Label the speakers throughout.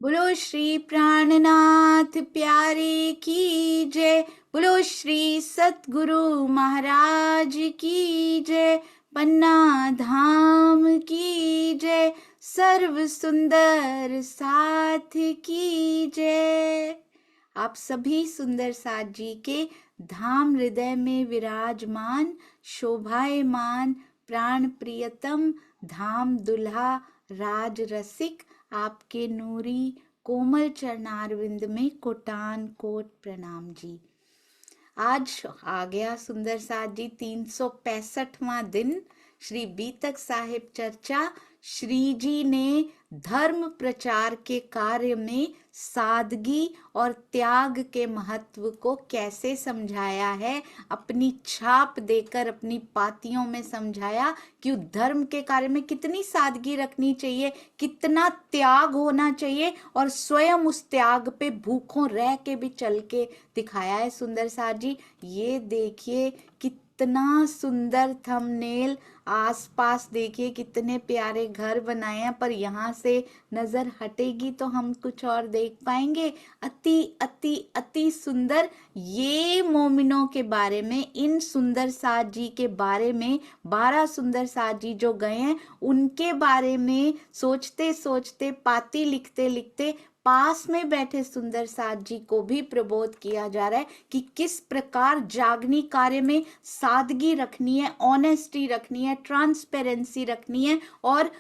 Speaker 1: बोलो श्री प्राणनाथ प्यारे की जय। बोलो श्री सतगुरु महाराज की जय। पन्ना धाम की जय। सर्व सुंदर साथ की जय। आप सभी सुंदर साथ जी के धाम हृदय में विराजमान शोभायमान प्राण प्रियतम धाम दुल्हा राज रसिक आपके नूरी कोमल चरणारविंद में कोटान कोट प्रणाम जी। आज आ गया सुंदर साथ जी 365वां दिन श्री बीतक साहिब चर्चा। श्री जी ने धर्म प्रचार के कार्य में सादगी और त्याग के महत्व को कैसे समझाया है, अपनी छाप देकर अपनी पातियों में समझाया कि धर्म के कार्य में कितनी सादगी रखनी चाहिए, कितना त्याग होना चाहिए और स्वयं उस त्याग पे भूखों रह के भी चल के दिखाया है सुंदर साथ जी। ये देखिए कितना सुंदर थंबनेल, आसपास देखिए कितने प्यारे घर बनाए हैं, पर यहाँ से नजर हटेगी तो हम कुछ और देख पाएंगे। अति अति अति सुंदर। ये मोमिनों के बारे में, इन सुंदर साथ जी के बारे में, 12 सुंदर साथ जी जो गए हैं उनके बारे में सोचते सोचते, पाती लिखते लिखते पास में बैठे सुंदर साथ जी को भी प्रबोध किया जा रहा है कि किस प्रकार जागनी कार्य में सादगी रखनी है, ऑनेस्टी रखनी है, ट्रांसपेरेंसी रखनी है और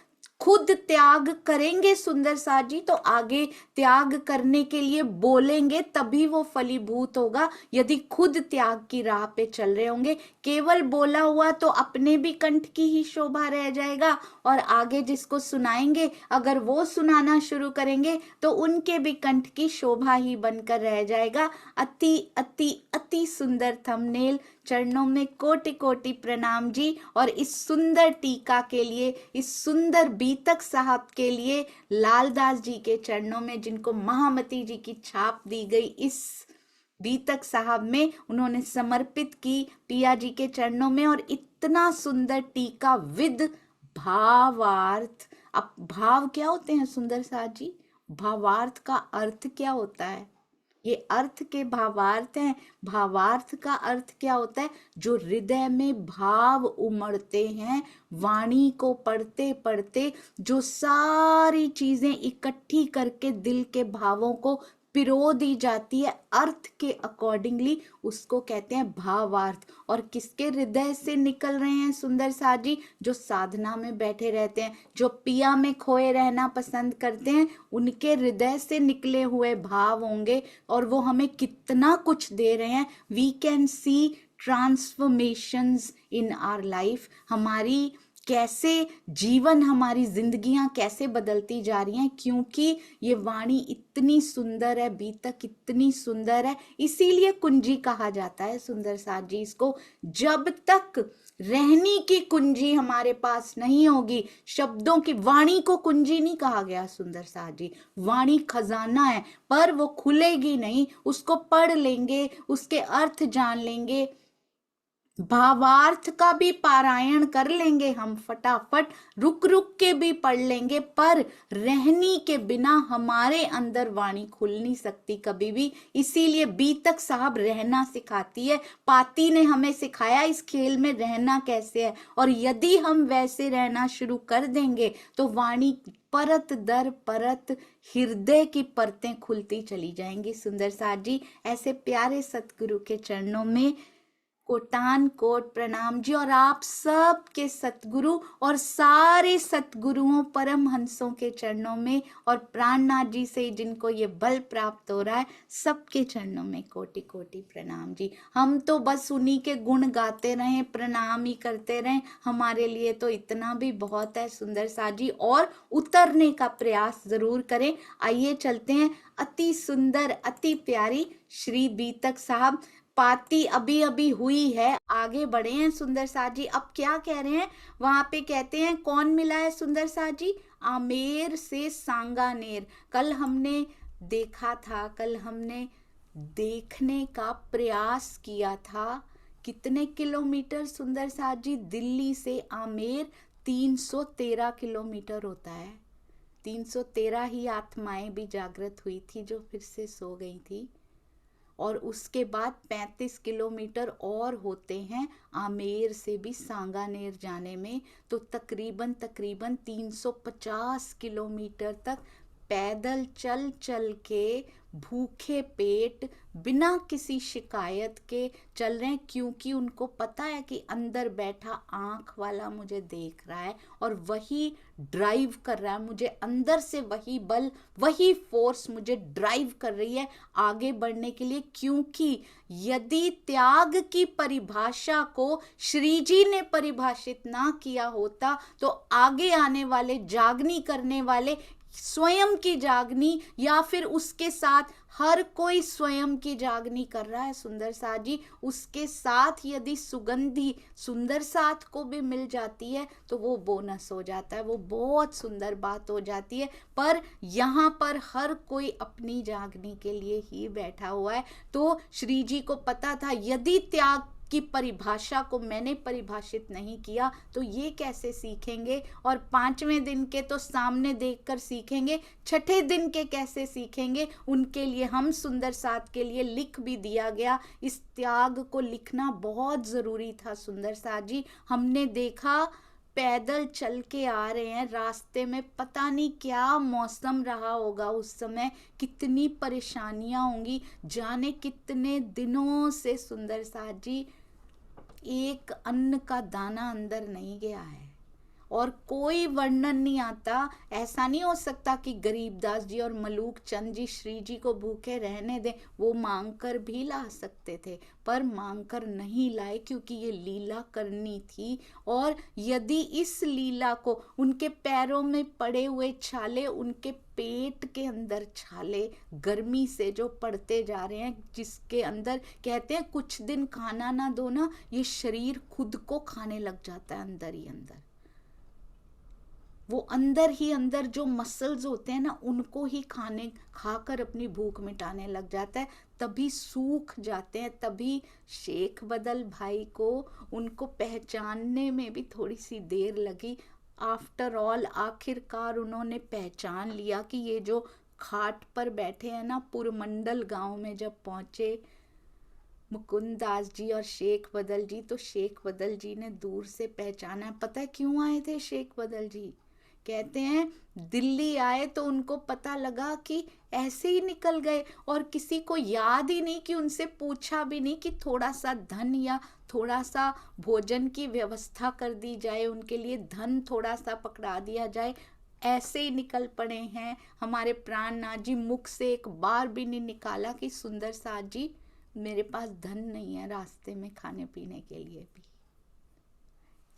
Speaker 1: खुद त्याग करेंगे सुंदर साथ जी तो आगे त्याग करने के लिए बोलेंगे तभी वो फलीभूत होगा। यदि खुद त्याग की राह पे चल रहे होंगे, केवल बोला हुआ तो अपने भी कंठ की ही शोभा रह जाएगा और आगे जिसको सुनाएंगे अगर वो सुनाना शुरू करेंगे तो उनके भी कंठ की शोभा ही बनकर रह जाएगा। अति अति अति सुंदर थंबनेल, चरणों में कोटि कोटि प्रणाम जी। और इस सुंदर टीका के लिए, इस सुंदर बीतक साहब के लिए, लालदास जी के चरणों में जिनको महामती जी की छाप दी गई, इस बीतक साहब में उन्होंने समर्पित की पिया जी के चरणों में। और इतना सुंदर टीका विद भावार्थ। अब भाव क्या होते हैं सुंदर साथ जी, भावार्थ का अर्थ क्या होता है, ये अर्थ के भावार्थ हैं। भावार्थ का अर्थ क्या होता है, जो हृदय में भाव उमड़ते हैं, वाणी को पढ़ते पढ़ते जो सारी चीजें इकट्ठी करके दिल के भावों को पिरो दी जाती है अर्थ के अकॉर्डिंगली, उसको कहते हैं भावार्थ। और किसके हृदय से निकल रहे हैं सुंदर साथ जी, जो साधना में बैठे रहते हैं, जो पिया में खोए रहना पसंद करते हैं, उनके हृदय से निकले हुए भाव होंगे और वो हमें कितना कुछ दे रहे हैं। We can see transformations in our life. हमारी कैसे जीवन, हमारी जिंदगियां कैसे बदलती जा रही हैं, क्योंकि ये वाणी इतनी सुंदर है, बीतक इतनी सुंदर है, इसीलिए कुंजी कहा जाता है सुंदर साथ जी इसको। जब तक रहनी की कुंजी हमारे पास नहीं होगी, शब्दों की, वाणी को कुंजी नहीं कहा गया सुंदर साथ जी, वाणी खजाना है, पर वो खुलेगी नहीं। उसको पढ़ लेंगे, उसके अर्थ जान लेंगे, भावार्थ का भी पारायण कर लेंगे हम, फटाफट रुक रुक के भी पढ़ लेंगे, पर रहनी के बिना हमारे अंदर वाणी खुल नहीं सकती कभी भी। इसीलिए बीतक साहब रहना सिखाती है, पाती ने हमें सिखाया इस खेल में रहना कैसे है। और यदि हम वैसे रहना शुरू कर देंगे तो वाणी परत दर परत, हृदय की परतें खुलती चली जाएंगी सुंदर साथ जी। ऐसे प्यारे सतगुरु के चरणों में कोटान कोट प्रणाम जी। और आप सब के सतगुरु और सारे सतगुरुओं परम हंसों के चरणों में, और प्राणनाथ जी से जिनको ये बल प्राप्त हो रहा है, सबके चरणों में कोटि कोटि प्रणाम जी। हम तो बस उन्हीं के गुण गाते रहें, प्रणाम ही करते रहें, हमारे लिए तो इतना भी बहुत है सुंदर साथ जी। और उतरने का प्रयास जरूर करें। आइए चलते हैं, अति सुंदर अति प्यारी श्री बीतक साहब, पाती अभी अभी हुई है, आगे बढ़े हैं सुंदर साथ जी। अब क्या कह रहे हैं, वहां पे कहते हैं कौन मिला है सुंदर साथ जी, आमेर से सांगानेर। कल हमने देखा था, कल हमने देखने का प्रयास किया था, कितने किलोमीटर सुंदर साथ जी, दिल्ली से आमेर 313 किलोमीटर होता है। 313 ही आत्माएं भी जागृत हुई थी जो फिर से सो गई थी। और उसके बाद 35 किलोमीटर और होते हैं आमेर से भी सांगानेर जाने में, तो तकरीबन 350 किलोमीटर तक पैदल चल चल के भूखे पेट बिना किसी शिकायत के चल रहे हैं, क्योंकि उनको पता है कि अंदर बैठा आँख वाला मुझे देख रहा है और वही ड्राइव कर रहा है मुझे, अंदर से वही बल, वही फोर्स मुझे ड्राइव कर रही है आगे बढ़ने के लिए। क्योंकि यदि त्याग की परिभाषा को श्री जी ने परिभाषित ना किया होता तो आगे आने वाले जागनी करने वाले स्वयं की जागनी या फिर उसके साथ हर कोई स्वयं की जागनी कर रहा है सुंदर साथ जी, उसके साथ यदि सुगंधी सुंदर साथ को भी मिल जाती है तो वो बोनस हो जाता है, वो बहुत सुंदर बात हो जाती है। पर यहाँ पर हर कोई अपनी जागनी के लिए ही बैठा हुआ है। तो श्री जी को पता था यदि त्याग की परिभाषा को मैंने परिभाषित नहीं किया तो ये कैसे सीखेंगे, और 5वें दिन के तो सामने देखकर सीखेंगे, छठे दिन के कैसे सीखेंगे। उनके लिए हम सुंदर साथ के लिए लिख भी दिया गया, इस त्याग को लिखना बहुत ज़रूरी था सुंदर साथ जी। हमने देखा पैदल चल के आ रहे हैं, रास्ते में पता नहीं क्या मौसम रहा होगा उस समय, कितनी परेशानियां होंगी, जाने कितने दिनों से सुंदर साथ जी एक अन्न का दाना अंदर नहीं गया है और कोई वर्णन नहीं आता। ऐसा नहीं हो सकता कि गरीबदास जी और मलूक चंद जी श्री जी को भूखे रहने दें, वो मांग कर भी ला सकते थे पर मांग कर नहीं लाए क्योंकि ये लीला करनी थी। और यदि इस लीला को उनके पैरों में पड़े हुए छाले, उनके पेट के अंदर छाले गर्मी से जो पड़ते जा रहे हैं, जिसके अंदर कहते हैं कुछ दिन खाना ना दो ना, ये शरीर खुद को खाने लग जाता है अंदर ही अंदर, वो अंदर ही अंदर जो मसल्स होते हैं ना उनको ही खाकर अपनी भूख मिटाने लग जाता है, तभी सूख जाते हैं। तभी शेख बदल भाई को उनको पहचानने में भी थोड़ी सी देर लगी। आफ्टर ऑल आखिरकार उन्होंने पहचान लिया कि ये जो खाट पर बैठे हैं ना, पुरमंडल गांव में जब पहुंचे मुकुंद दास जी और शेख बदल जी, तो शेख बदल जी ने दूर से पहचाना। पता है क्यों आए थे शेख बदल जी? कहते हैं दिल्ली आए तो उनको पता लगा कि ऐसे ही निकल गए और किसी को याद ही नहीं कि उनसे पूछा भी नहीं कि थोड़ा सा धन या थोड़ा सा भोजन की व्यवस्था कर दी जाए, उनके लिए धन थोड़ा सा पकड़ा दिया जाए। ऐसे ही निकल पड़े हैं। हमारे प्राणनाथ जी मुख से एक बार भी नहीं निकाला कि सुंदर साथ जी मेरे पास धन नहीं है रास्ते में खाने पीने के लिए भी।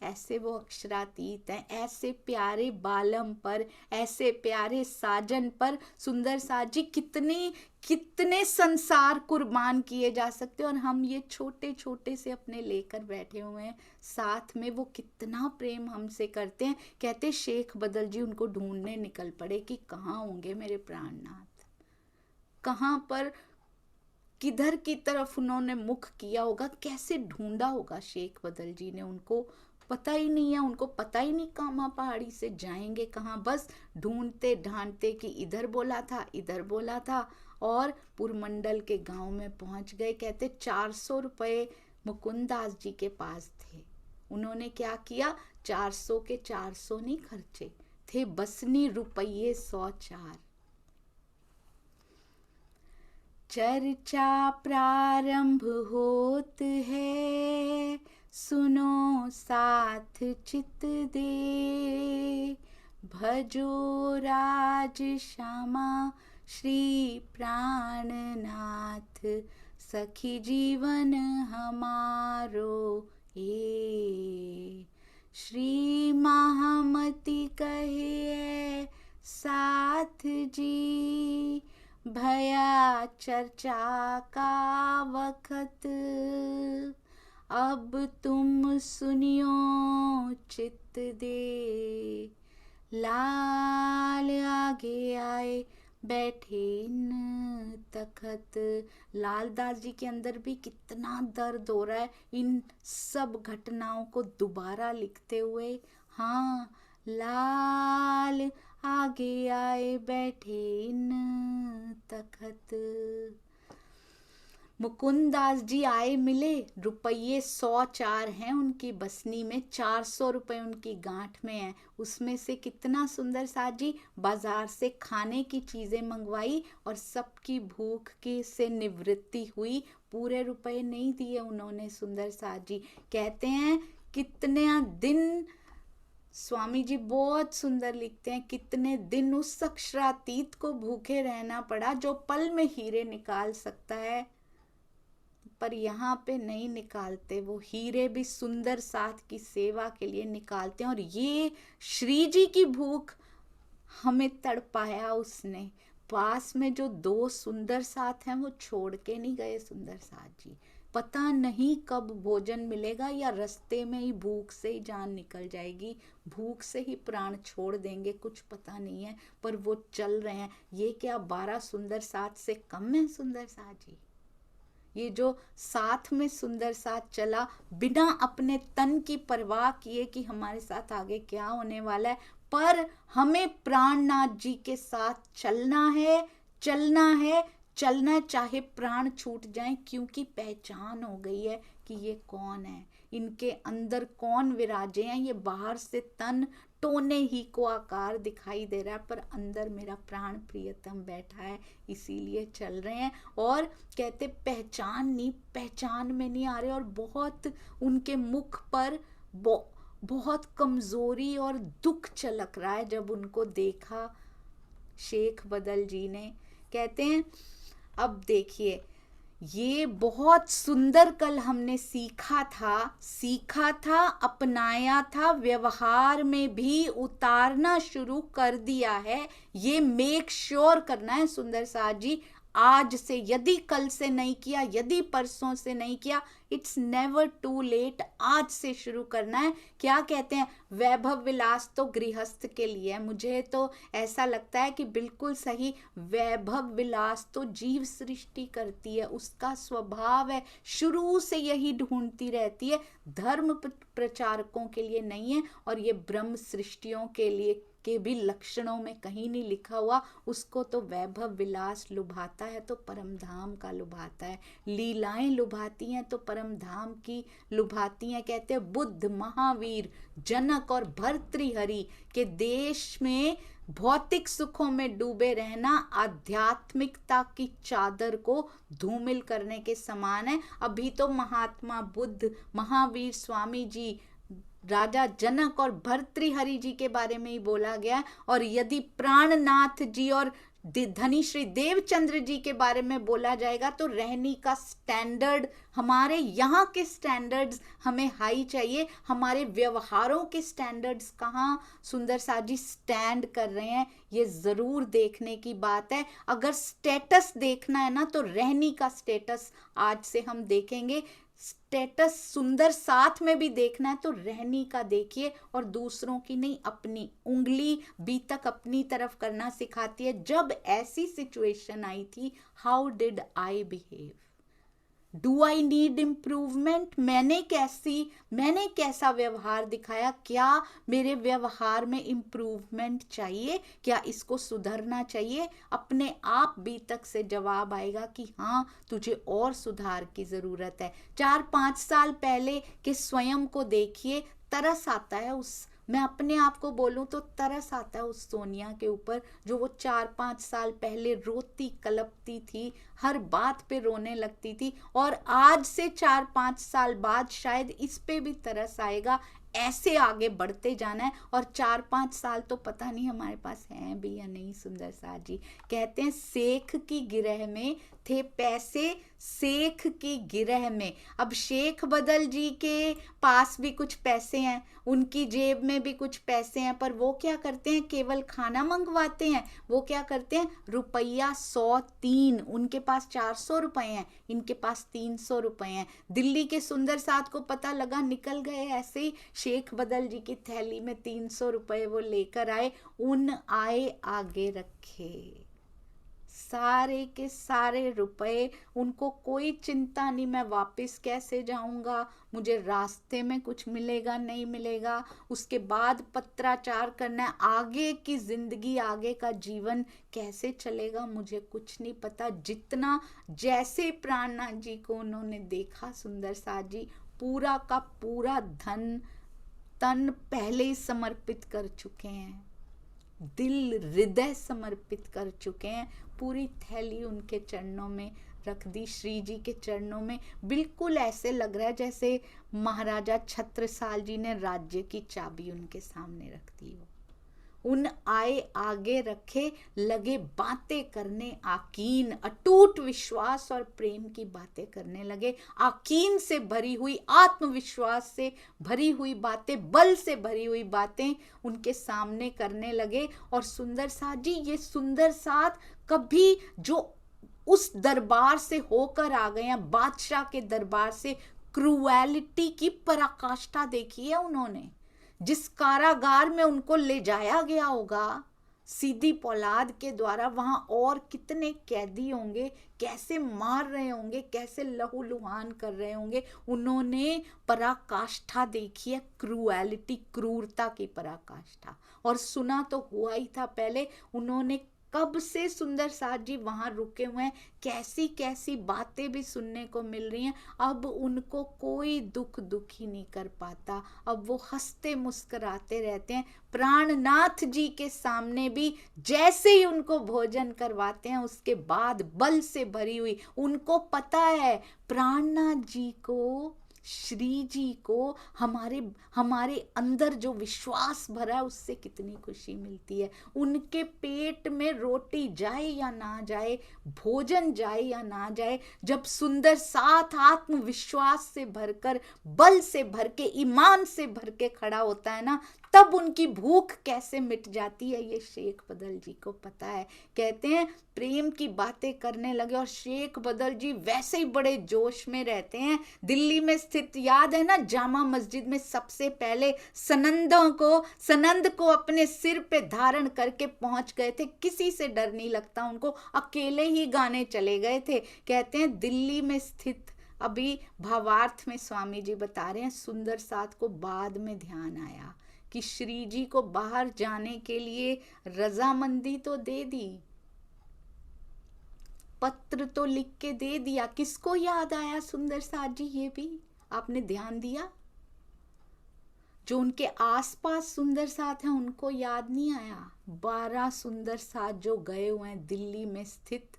Speaker 1: ऐसे वो अक्षरातीत हैं। ऐसे प्यारे बालम पर, ऐसे प्यारे साजन पर सुंदर साथ जी कितने कितने संसार कुर्बान किए जा सकते हैं और हम ये छोटे छोटे से अपने लेकर बैठे हुए हैं। साथ में वो कितना प्रेम हमसे करते हैं। कहते शेख बदल जी उनको ढूंढने निकल पड़े कि कहाँ होंगे मेरे प्राणनाथ, कहाँ पर, किधर की तरफ उन्होंने मुख किया होगा, कैसे ढूंढा होगा शेख बदल जी ने उनको, पता ही नहीं है। उनको पता ही नहीं कामा पहाड़ी से जाएंगे कहाँ, बस ढूंढते ढांढते कि इधर बोला था इधर बोला था और पुरमंडल के गांव में पहुंच गए। कहते 400 रुपये मुकुंद दास जी के पास थे। उन्होंने क्या किया, 400 के 400 नहीं खर्चे थे, बसनी रुपये 104। चर्चा प्रारंभ होत है, सुनो साथ चित दे, भजो राज श्यामा श्री प्राणनाथ, सखी जीवन हमारो ए। श्री महामती कहे साथ जी, भया चर्चा का वक्त, अब तुम सुनियो चित दे। लाल आगे आए बैठे इन तखत। लालदास जी के अंदर भी कितना दर्द हो रहा है इन सब घटनाओं को दोबारा लिखते हुए। हाँ, लाल आगे आए बैठे इन तखत। मुकुंदास जी आए मिले, रुपये 104 हैं उनकी बसनी में, 400 रुपये उनकी गांठ में है। उसमें से कितना सुंदर साथ जी, बाजार से खाने की चीजें मंगवाई और सबकी भूख की से निवृत्ति हुई। पूरे रुपए नहीं दिए उन्होंने सुंदर साथ जी। कहते हैं कितने दिन, स्वामी जी बहुत सुंदर लिखते हैं, कितने दिन उस अक्षरातीत को भूखे रहना पड़ा जो पल में हीरे निकाल सकता है, पर यहाँ पे नहीं निकालते। वो हीरे भी सुंदर साथ की सेवा के लिए निकालते हैं। और ये श्री जी की भूख हमें तड़पाया उसने। पास में जो 2 सुंदर साथ हैं वो छोड़ के नहीं गए सुंदर साथ जी। पता नहीं कब भोजन मिलेगा, या रास्ते में ही भूख से ही जान निकल जाएगी, भूख से ही प्राण छोड़ देंगे, कुछ पता नहीं है। पर वो चल रहे हैं। ये क्या 12 सुंदर साथ से कम है सुंदर साथ जी? ये जो साथ में सुंदर साथ चला बिना अपने तन की परवाह किए कि हमारे साथ आगे क्या होने वाला है, पर हमें प्राणनाथ जी के साथ चलना है, चलना है, चलना चाहे प्राण छूट जाए, क्योंकि पहचान हो गई है कि ये कौन है, इनके अंदर कौन विराजे हैं। ये बाहर से तन टोने ही को आकार दिखाई दे रहा है, पर अंदर मेरा प्राण प्रियतम बैठा है, इसीलिए चल रहे हैं। और कहते पहचान में नहीं आ रहे, और बहुत उनके मुख पर बहुत कमजोरी और दुख छलक रहा है जब उनको देखा शेख बदल जी ने। कहते हैं अब देखिए, ये बहुत सुंदर कल हमने सीखा था, अपनाया था, व्यवहार में भी उतारना शुरू कर दिया है। ये मेक श्योर करना है सुंदर साथ जी, आज से, यदि कल से नहीं किया, यदि परसों से नहीं किया, इट्स नेवर टू लेट, आज से शुरू करना है। क्या कहते हैं, वैभव विलास तो गृहस्थ के लिए है। मुझे तो ऐसा लगता है कि बिल्कुल सही, वैभव विलास तो जीव सृष्टि करती है, उसका स्वभाव है, शुरू से यही ढूंढती रहती है, धर्म प्रचारकों के लिए नहीं है। और ये ब्रह्म सृष्टियों के लिए के भी लक्षणों में कहीं नहीं लिखा हुआ। उसको तो वैभव विलास लुभाता है तो परम धाम का लुभाता है, लीलाएं लुभाती हैं तो परम धाम की लुभाती हैं। कहते हैं बुद्ध, महावीर, जनक और भर्तृहरि के देश में भौतिक सुखों में डूबे रहना आध्यात्मिकता की चादर को धूमिल करने के समान है। अभी तो महात्मा बुद्ध, महावीर, स्वामी जी, राजा जनक और भर्तृहरि जी के बारे में ही बोला गया। और यदि प्राणनाथ जी और धनी श्री देवचंद्र जी के बारे में बोला जाएगा तो रहनी का स्टैंडर्ड, हमारे यहाँ के स्टैंडर्ड्स हमें हाई चाहिए। हमारे व्यवहारों के स्टैंडर्ड्स कहाँ सुंदर साथ जी स्टैंड कर रहे हैं, ये जरूर देखने की बात है। अगर स्टेटस देखना है ना तो रहनी का स्टेटस आज से हम देखेंगे। स्टेटस सुंदर साथ में भी देखना है तो रहनी का देखिए, और दूसरों की नहीं, अपनी उंगली बीतक अपनी तरफ करना सिखाती है। जब ऐसी सिचुएशन आई थी, how did I behave, do I need improvement, मैंने कैसा व्यवहार दिखाया, क्या मेरे व्यवहार में इम्प्रूवमेंट चाहिए, क्या इसको सुधरना चाहिए। अपने आप बीतक से जवाब आएगा कि हाँ तुझे और सुधार की जरूरत है। 4-5 साल पहले के स्वयं को देखिए, तरस आता है मैं अपने आप को बोलूं तो तरस आता है उस सोनिया के ऊपर, जो वो 4-5 साल पहले रोती कलपती थी, हर बात पे रोने लगती थी। और आज से 4-5 साल बाद शायद इस पे भी तरस आएगा। ऐसे आगे बढ़ते जाना है। और 4-5 साल तो पता नहीं हमारे पास हैं भी या नहीं सुंदर साथ जी। कहते हैं शेख की गिरह में थे पैसे, शेख की गिरह में। अब शेख बदल जी के पास भी कुछ पैसे हैं, उनकी जेब में भी कुछ पैसे हैं, पर वो क्या करते हैं, केवल खाना मंगवाते हैं। वो क्या करते हैं, रुपया 103, उनके पास 400 रुपए हैं, इनके पास 300 रुपए हैं। दिल्ली के सुंदर साथ को पता लगा, निकल गए ऐसे ही, शेख बदल जी की थैली में 300 रुपए वो लेकर आए, उन आए आगे रखे। सारे के सारे रुपए, उनको कोई चिंता नहीं मैं वापस कैसे जाऊंगा, मुझे रास्ते में कुछ मिलेगा नहीं मिलेगा, उसके बाद पत्राचार करना है, आगे की जिंदगी आगे का जीवन कैसे चलेगा मुझे कुछ नहीं पता। जितना जैसे प्राणनाथ जी को उन्होंने देखा सुंदर साथ जी पूरा का पूरा धन तन पहले ही समर्पित कर चुके हैं, दिल हृदय समर्पित कर चुके हैं, पूरी थैली उनके चरणों में रख दी, श्री जी के चरणों में। बिल्कुल ऐसे लग रहा है जैसे महाराजा छत्रसाल जी ने राज्य की चाबी उनके सामने रख दी हो। उन आए आगे रखे, लगे बातें करने, आकीन अटूट विश्वास और प्रेम की बातें करने लगे, आकीन से भरी हुई, आत्मविश्वास से भरी हुई बातें, बल से भरी हुई बातें उनके सामने करने लगे। और सुंदर साथ जी, ये सुंदर साथ कभी जो उस दरबार से होकर आ गए हैं, बादशाह के दरबार से, क्रूएलिटी की पराकाष्ठा देखी है उन्होंने। जिस कारागार में उनको ले जाया गया होगा सीधी पौलाद के द्वारा, वहां और कितने कैदी होंगे, कैसे मार रहे होंगे, कैसे लहूलुहान कर रहे होंगे, उन्होंने पराकाष्ठा देखी है, क्रूएलिटी, क्रूरता की पराकाष्ठा। और सुना तो हुआ ही था पहले, उन्होंने कब से सुंदर साथ जी वहां रुके हुए हैं, कैसी कैसी बातें भी सुनने को मिल रही हैं। अब उनको कोई दुख ही नहीं कर पाता, अब वो हंसते मुस्कुराते रहते हैं। प्राणनाथ जी के सामने भी जैसे ही उनको भोजन करवाते हैं, उसके बाद बल से भरी हुई, उनको पता है प्राणनाथ जी को, श्री जी को हमारे अंदर जो विश्वास भरा है उससे कितनी खुशी मिलती है। उनके पेट में रोटी जाए या ना जाए, भोजन जाए या ना जाए, जब सुंदर साथ आत्मविश्वास से भरकर, बल से भर के, ईमान से भर के खड़ा होता है ना, तब उनकी भूख कैसे मिट जाती है ये शेख बदल जी को पता है। कहते हैं प्रेम की बातें करने लगे और शेख बदल जी वैसे ही बड़े जोश में रहते हैं। दिल्ली में स्थित, याद है ना, जामा मस्जिद में सबसे पहले सनंद को अपने सिर पे धारण करके पहुंच गए थे, किसी से डर नहीं लगता उनको, अकेले ही गाने चले गए थे। कहते हैं दिल्ली में स्थित, अभी भावार्थ में स्वामी जी बता रहे हैं, सुंदर साथ को बाद में ध्यान आया कि श्री जी को बाहर जाने के लिए रजामंदी तो दे दी, पत्र तो लिख के दे दिया, किसको याद आया सुंदर साथ जी, ये भी आपने ध्यान दिया? जो उनके आसपास सुंदर साथ हैं उनको याद नहीं आया। 12 सुंदर साथ जो गए हुए हैं दिल्ली में स्थित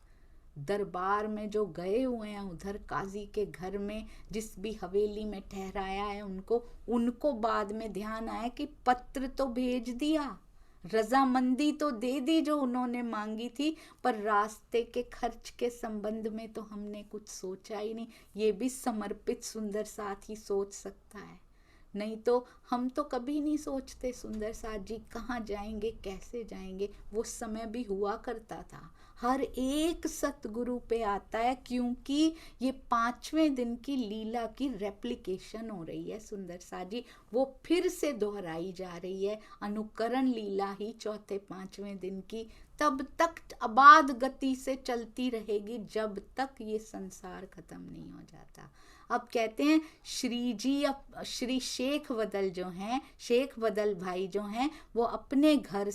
Speaker 1: दरबार में, जो गए हुए हैं उधर काजी के घर में, जिस भी हवेली में ठहराया है उनको बाद में ध्यान आया कि पत्र तो भेज दिया, रजामंदी तो दे दी जो उन्होंने मांगी थी, पर रास्ते के खर्च के संबंध में तो हमने कुछ सोचा ही नहीं। ये भी समर्पित सुंदर साथ ही सोच सकता है, नहीं तो हम तो कभी नहीं सोचते सुंदर साथ जी कहाँ जाएंगे, कैसे जाएंगे। वो समय भी हुआ करता था, हर एक सतगुरु पे आता है, क्योंकि ये 5वें दिन की लीला की रेप्लिकेशन हो रही है सुंदर साथ जी, वो फिर से दोहराई जा रही है, अनुकरण लीला ही चौथे 5वें दिन की तब तक अबाध गति से चलती रहेगी जब तक ये संसार खत्म नहीं हो जाता। अब कहते हैं श्री जी, अब श्री शेख बदल जो हैं, शेख बदल भाई जो हैं, वो अपने घर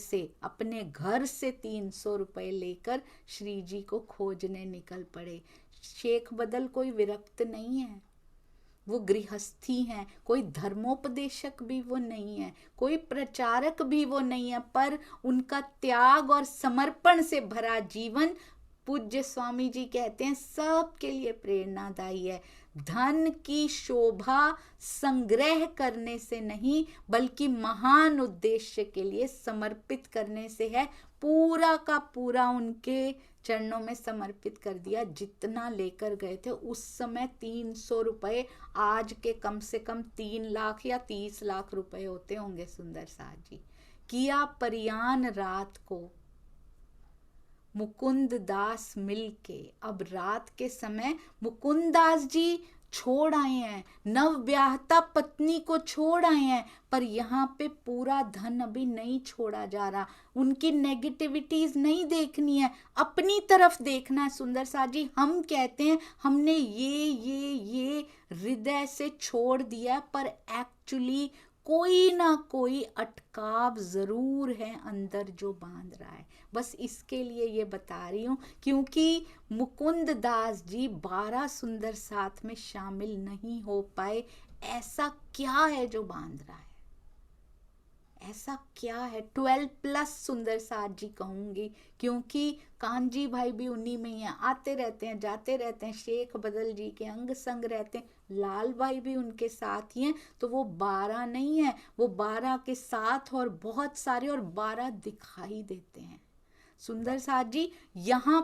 Speaker 1: से 300 रुपए लेकर श्री जी को खोजने निकल पड़े। शेख बदल कोई विरक्त नहीं है, वो गृहस्थी हैं, कोई धर्मोपदेशक भी वो नहीं है, कोई प्रचारक भी वो नहीं है, पर उनका त्याग और समर्पण से भरा जीवन, पूज्य स्वामी जी कहते हैं, सबके लिए प्रेरणादायी है। धन की शोभा संग्रह करने से नहीं, बल्कि महान उद्देश्य के लिए समर्पित करने से है। पूरा का पूरा उनके चरणों में समर्पित कर दिया। जितना लेकर गए थे उस समय 300 रुपए, आज के कम से कम 3 लाख या 30 लाख रुपए होते होंगे सुंदर साथ जी। किया परियान रात को मुकुंद दास मिलके। अब रात के समय मुकुंद दास जी छोड़ आए हैं, नव ब्याहता पत्नी को छोड़ आए हैं, पर यहाँ पे पूरा धन अभी नहीं छोड़ा जा रहा। उनकी नेगेटिविटीज नहीं देखनी है, अपनी तरफ देखना है। सुंदर साथ जी हम कहते हैं हमने ये हृदय से छोड़ दिया, पर एक्चुअली कोई ना कोई अटकाव जरूर है अंदर जो बांध रहा है। बस इसके लिए ये बता रही हूँ, क्योंकि मुकुंद दास जी 12 सुंदर साथ में शामिल नहीं हो पाए। ऐसा क्या है जो बांध रहा है, ऐसा क्या है? 12+ सुंदर साथ जी कहूंगी, क्योंकि कांजी भाई भी उन्हीं में ही है, आते रहते हैं जाते रहते हैं, शेख बदल जी के अंग संग रहते हैं, लाल भाई भी उनके साथ ही हैं। तो वो 12 नहीं है, वो 12 के साथ और बहुत सारे और 12 दिखाई देते हैं। सुंदर साथ जी यहाँ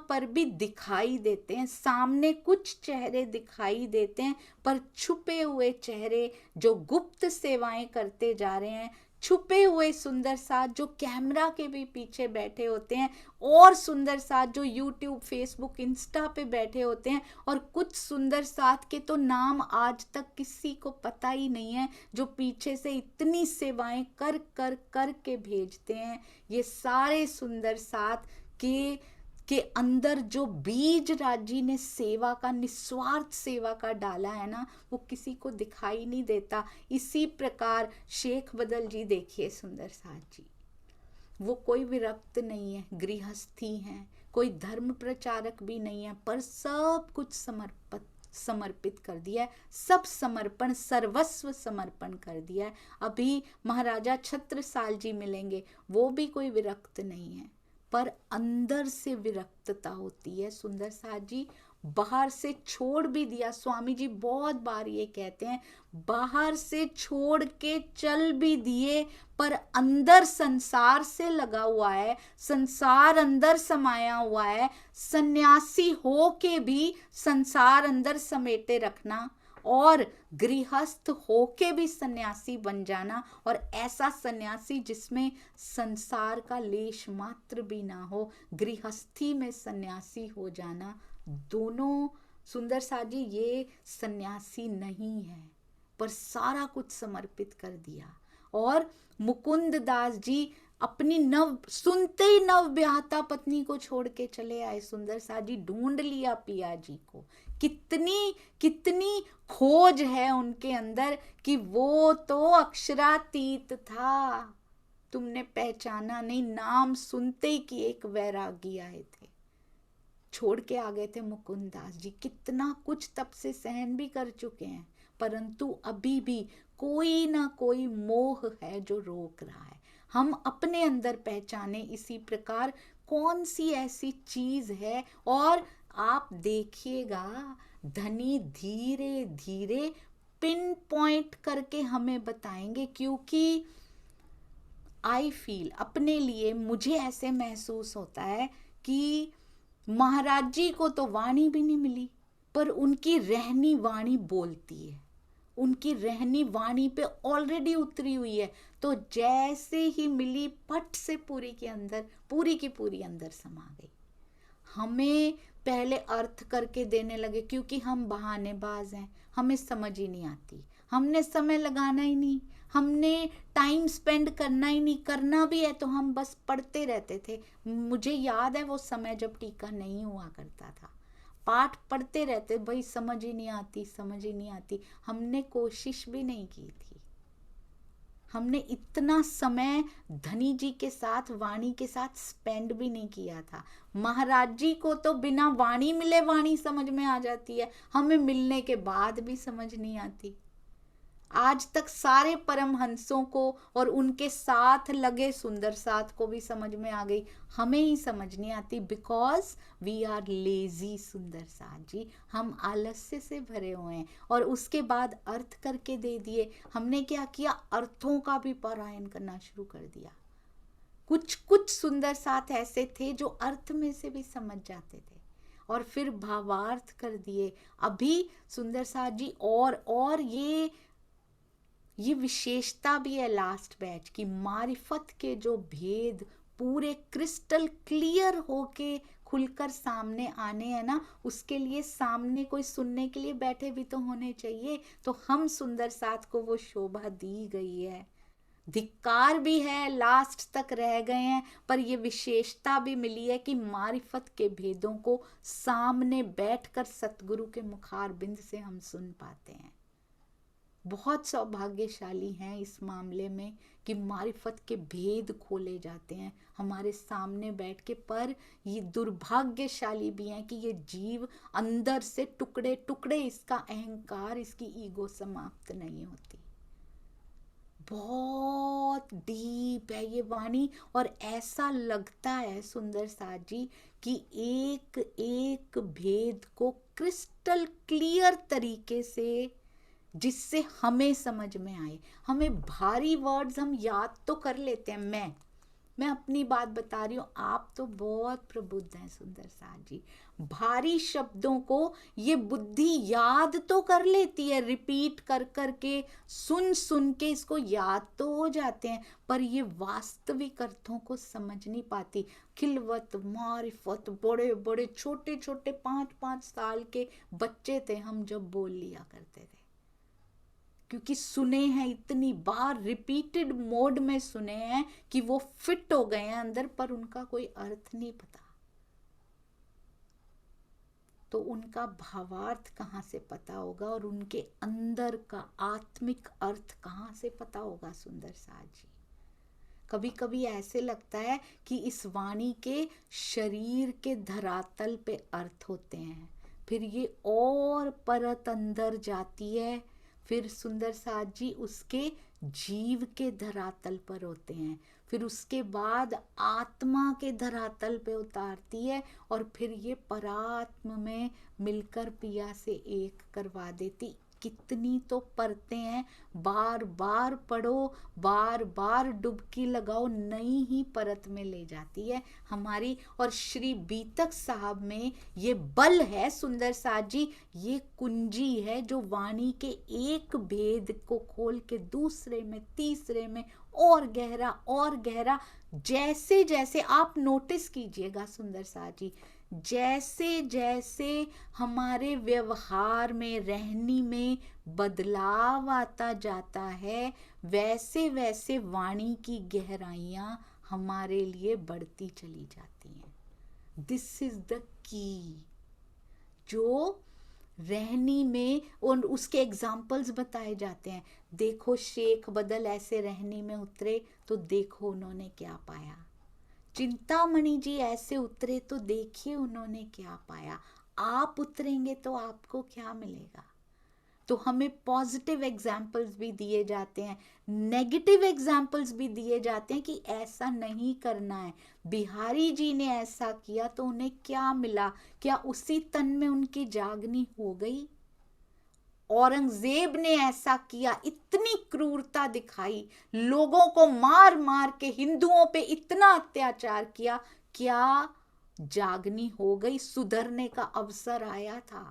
Speaker 1: पर भी दिखाई देते हैं, सामने कुछ चेहरे दिखाई देते हैं, पर छुपे हुए चेहरे जो गुप्त सेवाएं करते जा रहे हैं, छुपे हुए सुंदर साथ जो कैमरा के भी पीछे बैठे होते हैं, और सुंदर साथ जो यूट्यूब फेसबुक इंस्टा पे बैठे होते हैं, और कुछ सुंदर साथ के तो नाम आज तक किसी को पता ही नहीं है, जो पीछे से इतनी सेवाएं कर कर कर के भेजते हैं। ये सारे सुंदर साथ के अंदर जो बीज राजी ने सेवा का, निस्वार्थ सेवा का डाला है ना, वो किसी को दिखाई नहीं देता। इसी प्रकार शेख बदल जी देखिए, सुंदर साथ जी वो कोई विरक्त नहीं है, गृहस्थी हैं, कोई धर्म प्रचारक भी नहीं है, पर सब कुछ समर्पित कर दिया है, सब समर्पण, सर्वस्व समर्पण कर दिया है। अभी महाराजा छत्रसाल जी मिलेंगे, वो भी कोई विरक्त नहीं है, पर अंदर से विरक्तता होती है। सुंदर साथ जी बाहर से छोड़ भी दिया, स्वामी जी बहुत बार ये कहते हैं, बाहर से छोड़ के चल भी दिए, पर अंदर संसार से लगा हुआ है, संसार अंदर समाया हुआ है। सन्यासी हो के भी संसार अंदर समेटे रखना, और गृहस्थ होके भी सन्यासी बन जाना, और ऐसा सन्यासी जिसमें संसार का लेश मात्र भी ना हो, गृहस्थी में सन्यासी हो जाना, दोनों सुंदर साथ जी ये सन्यासी नहीं है, पर सारा कुछ समर्पित कर दिया। और मुकुंद दास जी अपनी सुनते ही नव ब्याहता पत्नी को छोड़ के चले आए। सुंदर साथ जी ढूंढ लिया पिया जी को, कितनी खोज है उनके अंदर कि वो तो अक्षरातीत था, तुमने पहचाना नहीं, नाम सुनते ही कि एक वैरागी आए थे, छोड़ के आ गए थे। मुकुंद दास जी कितना कुछ तब से सहन भी कर चुके हैं, परंतु अभी भी कोई ना कोई मोह है जो रोक रहा है। हम अपने अंदर पहचाने इसी प्रकार कौन सी ऐसी चीज है। और आप देखिएगा धनी धीरे धीरे पिन पॉइंट करके हमें बताएंगे, क्योंकि आई फील अपने लिए, मुझे ऐसे महसूस होता है कि महाराज जी को तो वाणी भी नहीं मिली, पर उनकी रहनी वाणी बोलती है, उनकी रहनी वाणी पे ऑलरेडी उतरी हुई है। तो जैसे ही मिली पट से पूरी की पूरी अंदर समा गई। हमें पहले अर्थ करके देने लगे, क्योंकि हम बहानेबाज हैं, हमें समझ ही नहीं आती, हमने समय लगाना ही नहीं, हमने टाइम स्पेंड करना ही नहीं, करना भी है तो हम बस पढ़ते रहते थे। मुझे याद है वो समय जब टीका नहीं हुआ करता था, पाठ पढ़ते रहते, भाई समझ ही नहीं आती, हमने कोशिश भी नहीं की थी। हमने इतना समय धनी जी के साथ, वाणी के साथ स्पेंड भी नहीं किया था। महाराज जी को तो बिना वाणी मिले वाणी समझ में आ जाती है, हमें मिलने के बाद भी समझ नहीं आती। आज तक सारे परमहंसों को और उनके साथ लगे सुंदर साथ को भी समझ में आ गई, हमें ही समझ नहीं आती, बिकॉज वी आर लेजी। सुंदर साथ जी हम आलस्य से भरे हुए हैं, और उसके बाद अर्थ करके दे दिए। हमने क्या किया, अर्थों का भी पारायण करना शुरू कर दिया। कुछ सुंदर साथ ऐसे थे जो अर्थ में से भी समझ जाते थे, और फिर भावार्थ कर दिए। अभी सुंदर साथ जी और ये विशेषता भी है लास्ट बैच की, मारिफत के जो भेद पूरे क्रिस्टल क्लियर होके खुलकर सामने आने हैं ना, उसके लिए सामने कोई सुनने के लिए बैठे भी तो होने चाहिए। तो हम सुंदर साथ को वो शोभा दी गई है, धिक्कार भी है, लास्ट तक रह गए हैं, पर ये विशेषता भी मिली है कि मारिफत के भेदों को सामने बैठकर सतगुरु के मुखार बिंद से हम सुन पाते हैं। बहुत सौभाग्यशाली हैं इस मामले में कि मारिफत के भेद खोले जाते हैं हमारे सामने बैठ के। पर ये दुर्भाग्यशाली भी हैं कि ये जीव अंदर से टुकड़े टुकड़े, इसका अहंकार, इसकी ईगो समाप्त नहीं होती। बहुत डीप है ये वाणी, और ऐसा लगता है सुंदर साथ जी कि एक एक भेद को क्रिस्टल क्लियर तरीके से, जिससे हमें समझ में आए। हमें भारी वर्ड्स हम याद तो कर लेते हैं, मैं अपनी बात बता रही हूँ, आप तो बहुत प्रबुद्ध हैं सुंदर साथ जी। भारी शब्दों को ये बुद्धि याद तो कर लेती है, रिपीट कर कर के, सुन सुन के इसको याद तो हो जाते हैं, पर ये वास्तविक अर्थों को समझ नहीं पाती। खिलवत, मारिफत, बड़े बड़े छोटे छोटे 5-5 साल के बच्चे थे हम जब बोल लिया करते थे, क्योंकि सुने हैं इतनी बार, रिपीटेड मोड में सुने हैं कि वो फिट हो गए हैं अंदर, पर उनका कोई अर्थ नहीं पता। तो उनका भावार्थ कहाँ से पता होगा, और उनके अंदर का आत्मिक अर्थ कहाँ से पता होगा सुंदर साथ जी। कभी कभी ऐसे लगता है कि इस वाणी के शरीर के धरातल पे अर्थ होते हैं, फिर ये और परत अंदर जाती है, फिर सुंदर साथ जी उसके जीव के धरातल पर होते हैं, फिर उसके बाद आत्मा के धरातल पे उतारती है, और फिर ये परात्म में मिलकर पिया से एक करवा देती। कितनी तो परतें हैं, बार बार पढ़ो, बार बार डुबकी लगाओ, नई ही परत में ले जाती है हमारी। और श्री बीतक साहब में ये बल है सुंदर साथ जी, ये कुंजी है जो वाणी के एक भेद को खोल के दूसरे में, तीसरे में और गहरा, जैसे जैसे आप नोटिस कीजिएगा सुंदर साथ जी, जैसे जैसे हमारे व्यवहार में, रहनी में बदलाव आता जाता है, वैसे वैसे वाणी की गहराइयां हमारे लिए बढ़ती चली जाती हैं। दिस इज द की, जो रहनी में, और उसके एग्जाम्पल्स बताए जाते हैं। देखो शेख बदल ऐसे रहनी में उतरे तो देखो उन्होंने क्या पाया, चिंतामणि जी ऐसे उतरे तो देखिए उन्होंने क्या पाया। आप उतरेंगे तो आपको क्या मिलेगा। तो हमें पॉजिटिव एग्जाम्पल्स भी दिए जाते हैं, नेगेटिव एग्जाम्पल्स भी दिए जाते हैं कि ऐसा नहीं करना है। बिहारी जी ने ऐसा किया तो उन्हें क्या मिला, क्या उसी तन में उनकी जागनी हो गई। औरंगजेब ने ऐसा किया, इतनी क्रूरता दिखाई, लोगों को मार मार के हिंदुओं पे इतना अत्याचार किया, क्या जागनी हो गई, सुधरने का अवसर आया था,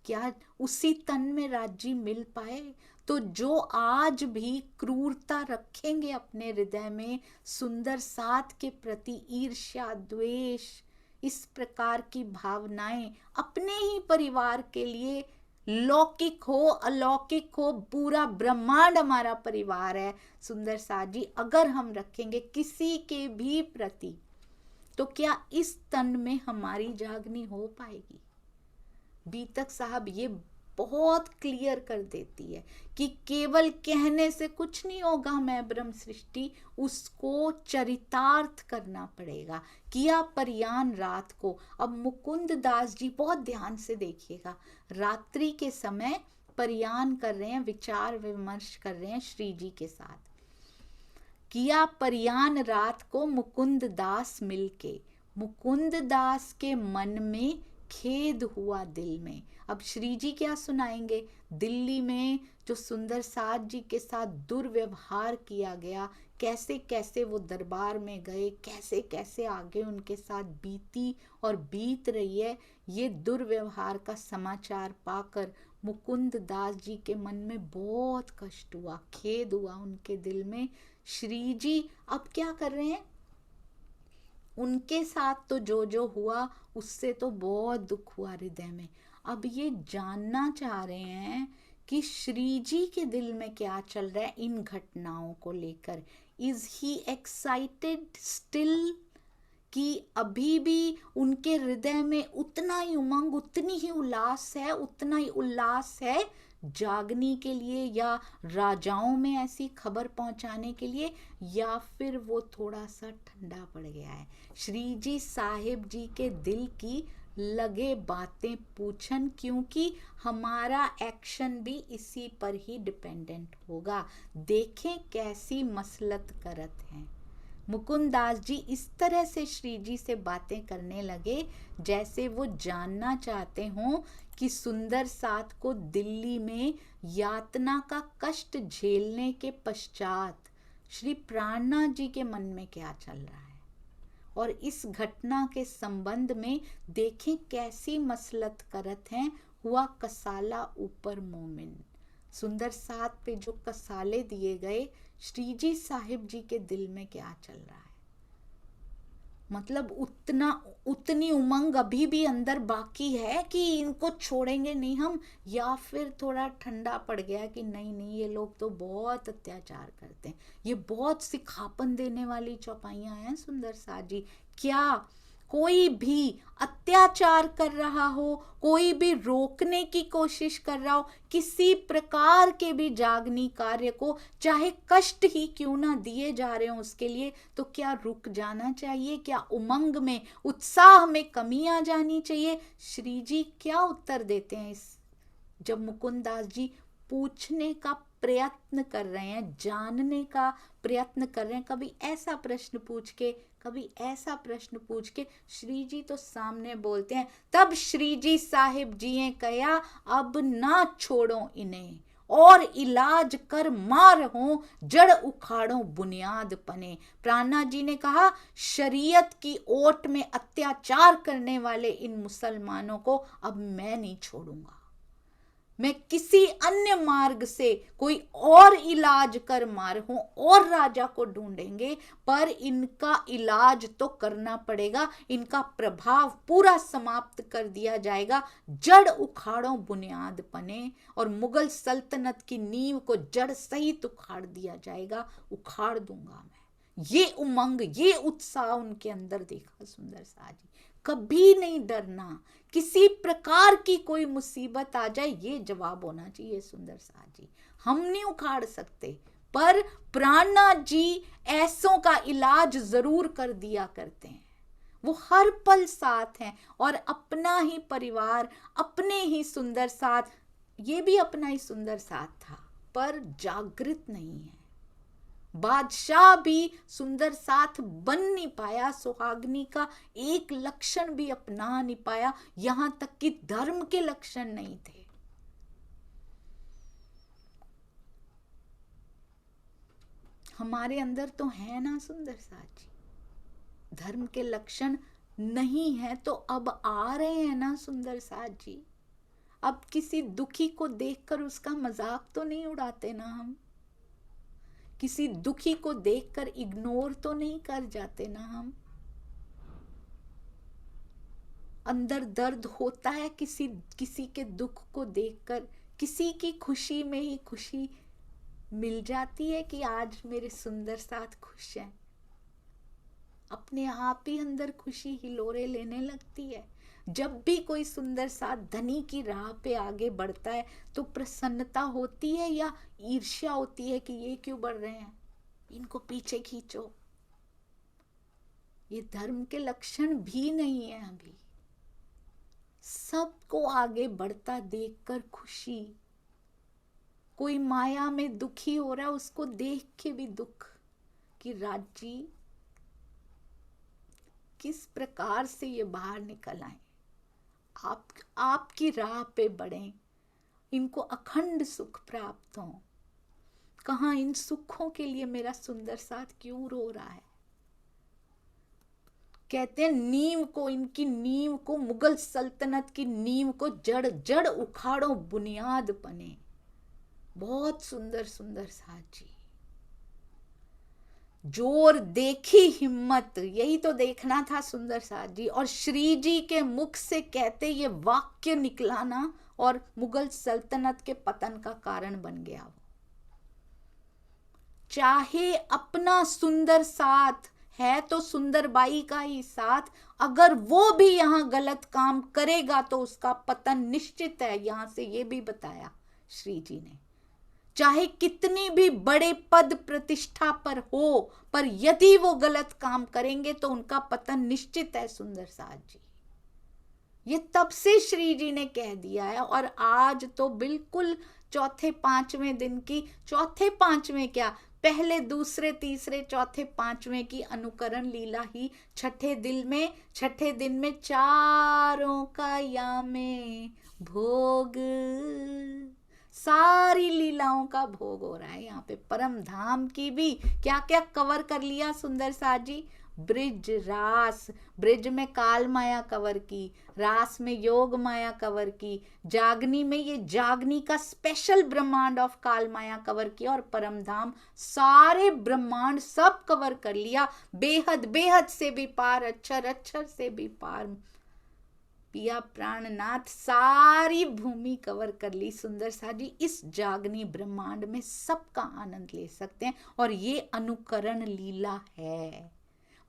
Speaker 1: क्या उसी तन में राज्य मिल पाए। तो जो आज भी क्रूरता रखेंगे अपने हृदय में सुंदर साथ के प्रति, ईर्ष्या, द्वेष, इस प्रकार की भावनाएं अपने ही परिवार के लिए, लौकिक हो अलौकिक हो, पूरा ब्रह्मांड हमारा परिवार है सुंदर साथ जी, अगर हम रखेंगे किसी के भी प्रति, तो क्या इस तन में हमारी जागनी हो पाएगी। बीतक साहब ये बहुत क्लियर कर देती है कि केवल कहने से कुछ नहीं होगा, मैं ब्रह्म सृष्टि, उसको चरितार्थ करना पड़ेगा। किया परियान रात को। अब मुकुंद दास जी बहुत ध्यान से देखिएगा, रात्रि के समय परियान कर रहे हैं, विचार विमर्श कर रहे हैं श्री जी के साथ। किया परियान रात को मुकुंद दास मिलके, मुकुंद दास के मन में खेद हुआ दिल में। अब श्री जी क्या सुनाएंगे, दिल्ली में जो सुंदर साथ जी के साथ दुर्व्यवहार किया गया, कैसे कैसे वो दरबार में गए, कैसे कैसे आगे उनके साथ बीती और बीत रही है, ये दुर्व्यवहार का समाचार पाकर मुकुंद दास जी के मन में बहुत कष्ट हुआ, खेद हुआ उनके दिल में। श्री जी अब क्या कर रहे हैं, उनके साथ तो जो जो हुआ उससे तो बहुत दुख हुआ हृदय में। अब ये जानना चाह रहे हैं कि श्री जी के दिल में क्या चल रहा है इन घटनाओं को लेकर। इज ही एक्साइटेड स्टिल, कि अभी भी उनके हृदय में उतना ही उमंग, उतनी ही उल्लास है, उतना ही उल्लास है जागने के लिए या राजाओं में ऐसी खबर पहुंचाने के लिए, या फिर वो थोड़ा सा ठंडा पड़ गया है। श्री जी साहिब जी के दिल की लगे बातें पूछन, क्योंकि हमारा एक्शन भी इसी पर ही डिपेंडेंट होगा। देखें कैसी मसलत करत हैं। मुकुंद दास जी इस तरह से श्री जी से बातें करने लगे जैसे वो जानना चाहते हों कि सुंदर साथ को दिल्ली में यातना का कष्ट झेलने के पश्चात श्री प्राणनाथ जी के मन में क्या चल रहा है। और इस घटना के संबंध में देखें कैसी मसलत करत हैं। हुआ कसाला ऊपर मोमिन, सुंदर साथ पे जो कसाले दिए गए, श्री जी साहिब जी के दिल में क्या चल रहा है। मतलब उतनी उमंग अभी भी अंदर बाकी है कि इनको छोड़ेंगे नहीं हम, या फिर थोड़ा ठंडा पड़ गया कि नहीं नहीं ये लोग तो बहुत अत्याचार करते हैं, ये बहुत सिखापन देने वाली चौपाइयां हैं सुंदर साथ जी। क्या कोई भी अत्याचार कर रहा हो, कोई भी रोकने की कोशिश कर रहा हो, किसी प्रकार के भी जागनी कार्य को, चाहे कष्ट ही क्यों ना दिए जा रहे हो उसके लिए, तो क्या रुक जाना चाहिए? क्या उमंग में, उत्साह में कमी आ जानी चाहिए? श्री जी क्या उत्तर देते हैं इस, जब मुकुंद दास जी पूछने का प्रयत्न कर रहे हैं, जानने का प्रयत्न कर रहे हैं, कभी ऐसा प्रश्न पूछ के, कभी ऐसा प्रश्न पूछ के, श्री जी तो सामने बोलते हैं। तब श्री जी साहिब जी ने कहा, अब ना छोड़ो इन्हें और इलाज कर मार हो, जड़ उखाड़ो बुनियाद पने। प्राणनाथ जी ने कहा, शरीयत की ओट में अत्याचार करने वाले इन मुसलमानों को अब मैं नहीं छोड़ूंगा, मैं किसी अन्य मार्ग से कोई और इलाज कर मार हूं, और राजा को ढूंढेंगे, पर इनका इलाज तो करना पड़ेगा, इनका प्रभाव पूरा समाप्त कर दिया जाएगा, जड़ उखाड़ो बुनियाद पने, और मुगल सल्तनत की नींव को जड़ सहित उखाड़ दिया जाएगा, उखाड़ दूंगा मैं। ये उमंग, ये उत्साह उनके अंदर देखा सुंदर साथ जी। कभी नहीं डरना, किसी प्रकार की कोई मुसीबत आ जाए ये जवाब होना चाहिए सुंदर साथ जी। हम नहीं उखाड़ सकते, पर प्राणनाथ जी ऐसों का इलाज जरूर कर दिया करते हैं। वो हर पल साथ हैं, और अपना ही परिवार, अपने ही सुंदर साथ, ये भी अपना ही सुंदर साथ था, पर जागृत नहीं है। बादशाह भी सुंदर साथ बन नहीं पाया, सुहागनी का एक लक्षण भी अपना नहीं पाया, यहां तक कि धर्म के लक्षण नहीं थे। हमारे अंदर तो है ना सुंदर साथ जी, धर्म के लक्षण नहीं है तो अब आ रहे हैं ना सुंदर साथ जी। अब किसी दुखी को देखकर उसका मजाक तो नहीं उड़ाते ना हम, किसी दुखी को देखकर इग्नोर तो नहीं कर जाते ना हम। अंदर दर्द होता है किसी के दुख को देखकर, किसी की खुशी में ही खुशी मिल जाती है कि आज मेरे सुंदर साथ खुश हैं, अपने आप ही अंदर खुशी हिलोरे लेने लगती है। जब भी कोई सुंदर साथ धनी की राह पे आगे बढ़ता है तो प्रसन्नता होती है या ईर्ष्या होती है कि ये क्यों बढ़ रहे हैं, इनको पीछे खींचो। ये धर्म के लक्षण भी नहीं है। अभी सबको आगे बढ़ता देखकर खुशी, कोई माया में दुखी हो रहा है उसको देख के भी दुख कि राजी किस प्रकार से ये बाहर निकल आए, आपकी राह पे बढ़े, इनको अखंड सुख प्राप्त हो। कहां इन सुखों के लिए मेरा सुंदर साथ क्यों रो रहा है। कहते हैं नींव को, इनकी नींव को, मुगल सल्तनत की नींव को जड़ जड़ उखाड़ो बुनियाद बने। बहुत सुंदर सुंदर साथ जी। जोर देखी हिम्मत, यही तो देखना था सुंदर साथ जी। और श्री जी के मुख से कहते ये वाक्य निकला ना, और मुगल सल्तनत के पतन का कारण बन गया वो। चाहे अपना सुंदर साथ है तो सुंदर बाई का ही साथ, अगर वो भी यहां गलत काम करेगा तो उसका पतन निश्चित है, यहां से ये भी बताया श्री जी ने। चाहे कितनी भी बड़े पद प्रतिष्ठा पर हो, पर यदि वो गलत काम करेंगे तो उनका पतन निश्चित है सुंदर साथ जी। ये तब से श्री जी ने कह दिया है। और आज तो बिल्कुल चौथे पांचवें दिन की, चौथे पांचवें क्या, पहले दूसरे तीसरे चौथे पांचवें की अनुकरण लीला ही छठे दिन में चारों काया में भोग, सारी लीलाओं का भोग हो रहा है यहाँ पे। परम धाम की भी क्या क्या कवर कर लिया सुंदर साथ जी। ब्रिज रास, ब्रिज में काल माया कवर की, रास में योग माया कवर की, जागनी में ये जागनी का स्पेशल ब्रह्मांड ऑफ काल माया कवर किया, और परम धाम सारे ब्रह्मांड सब कवर कर लिया। बेहद बेहद से भी पार, अक्षर अक्षर से भी पार, पिया प्राणनाथ सारी भूमि कवर कर ली सुंदर साथ जी। इस जागनी ब्रह्मांड में सबका आनंद ले सकते हैं, और ये अनुकरण लीला है।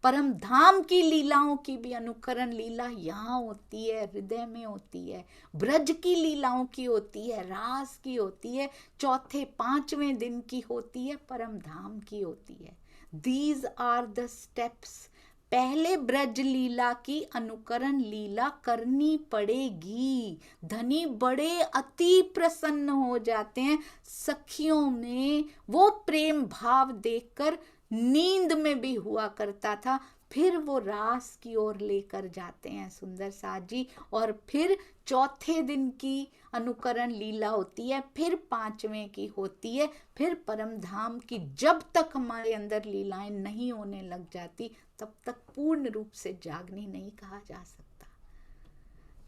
Speaker 1: परम धाम की लीलाओं की भी अनुकरण लीला यहाँ होती है, हृदय में होती है। ब्रज की लीलाओं की होती है, रास की होती है, चौथे पांचवें दिन की होती है, परम धाम की होती है। These are the steps. पहले ब्रज लीला की अनुकरण लीला करनी पड़ेगी। धनी बड़े अति प्रसन्न हो जाते हैं सखियों में, वो प्रेम भाव देखकर नींद में भी हुआ करता था। फिर वो रास की ओर लेकर जाते हैं सुंदर साथ जी, और फिर चौथे दिन की अनुकरण लीला होती है, फिर पांचवें की होती है, फिर परम धाम की। जब तक हमारे अंदर लीलाएं नहीं होने लग जाती तब तक पूर्ण रूप से जागनी नहीं कहा जा सकता।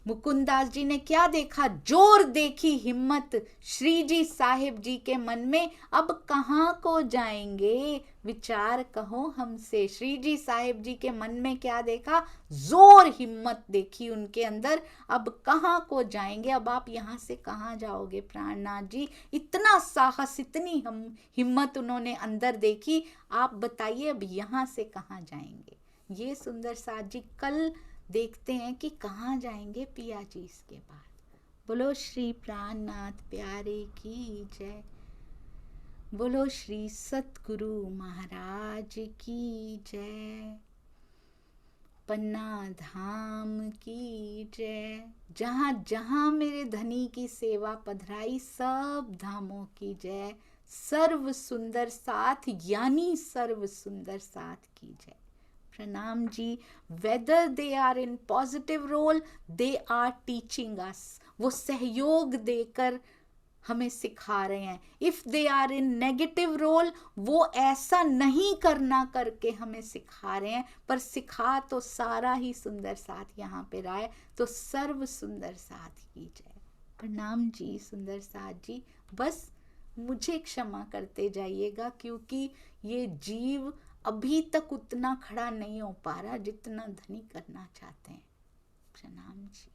Speaker 1: मुकुंदास जी ने क्या देखा, जोर देखी हिम्मत श्री जी साहिब जी के मन में, अब कहाँ को जाएंगे विचार कहो हमसे। श्री जी साहिब जी के मन में क्या देखा, जोर हिम्मत देखी उनके अंदर, अब कहाँ को जाएंगे, अब आप यहाँ से कहाँ जाओगे प्राणनाथ जी। इतना साहस, इतनी हिम्मत उन्होंने अंदर देखी, आप बताइए अब यहाँ से कहाँ जाएंगे। ये सुंदर साथ जी कल देखते हैं कि कहाँ जाएंगे पिया जी इसके बाद। बोलो श्री प्राणनाथ प्यारे की जय, बोलो श्री सतगुरु महाराज की जय, पन्ना धाम की जय। जहाँ जहाँ मेरे धनी की सेवा पधराई, सब धामों की जय। सर्व सुंदर साथ यानी सर्व सुंदर साथ की जय। प्रणाम जी। Whether they are in positive role, they are teaching us. वो सहयोग देकर हमें सिखा रहे हैं। If they are in negative role, वो ऐसा नहीं करना करके हमें सिखा रहे हैं, पर सिखा तो सारा ही सुंदर साथ यहाँ पे रहा है। तो सर्व सुंदर साथ की जय। प्रणाम जी सुंदर साथ जी। बस मुझे क्षमा करते जाइएगा, क्योंकि ये जीव अभी तक उतना खड़ा नहीं हो पा रहा जितना धनी करना चाहते हैं। प्रणाम जी।